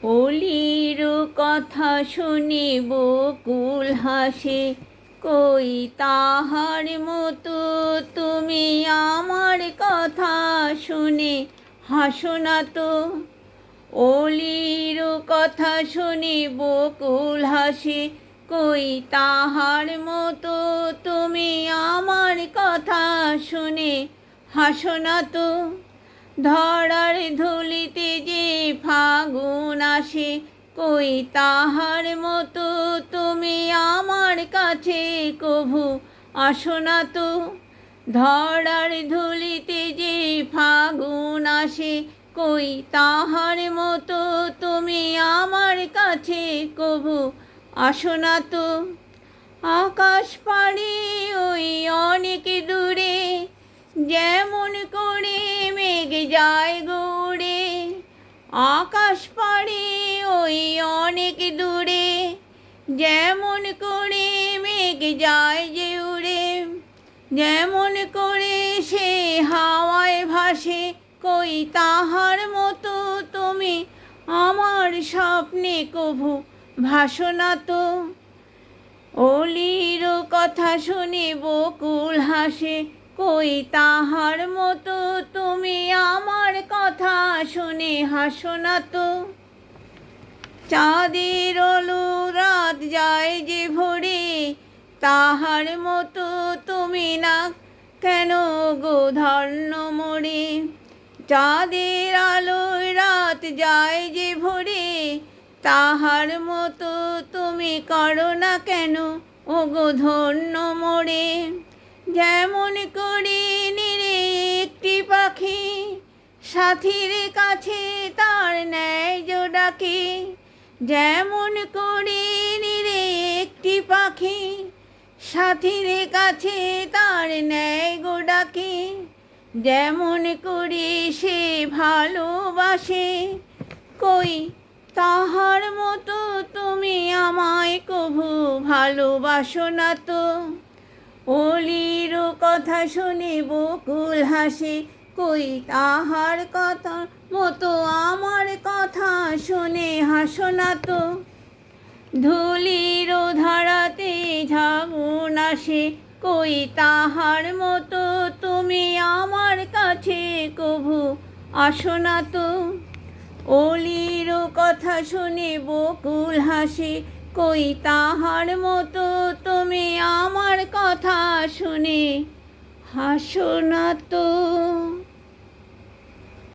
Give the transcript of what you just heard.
অলির কথা শুনে বকুল হাসে, কই তাহার মতো তুমি আমার কথা শুনে হাসো না তো। অলির কথা শুনে বকুল হাসে, কই তাহার মতো তুমি আমার কথা শুনে হাসো না তো। ধরার ধুলিতে যে ফাগুন আসে, কই তাহার মতো তুমি আমার কাছে কভু আসো না তো। ধরার ধুলিতে যে ফাগুন আসে, কই তাহার মতো তুমি আমার কাছে কভু আসো না তো। আকাশ পাড়ি ওই অনেক দূরে, যেমন করে মেঘ যায় গৌড়ে। আকাশ পাড়ি ওই অনেক দূরে, যেমন করে মেঘ যায় যে উড়ে। যেমন করে সে হাওয়ায় ভাসে, কই তাহার মতো তুমি আমার স্বপ্নে কভু ভাসো না তো। অলির কথা শুনে বকুল হাসে, কই তাহার মতো তুমি আমার কথা শুনে হাসো না তো। চাঁদের আলো রাত যায় যে ভরে, তাহার মতো তুমি না কেন গো ধন্য মোরে। চাঁদের আলোয় রাত যায় যে ভরে, তাহার মতো তুমি করো না কেন ও গো ধন্য মোরে। যেমন করে নিরে একটি পাখি, সাথীর কাছে তার ন্যায় ডাকে। যেমন করে নিরে একটি পাখি, সাথীর কাছে তার ন্যায় ডাকে। যেমন করে সে ভালোবাসে, কই তাহার মতো তুমি আমায় কভু ভালোবাসো না তো। অলির কথা শুনে বকুল হাসে, কই তাহার কথা মতো আমার কথা শুনে হাসো না তো। ধুলির ধারাতে ঝাগুন আসে, কই তাহার মতো তুমি আমার কাছে কভু আসো না তো। অলির কথা শুনে বকুল হাসে, কই তাহার মতো তুমি আমার কথা শুনে হাসো না তো।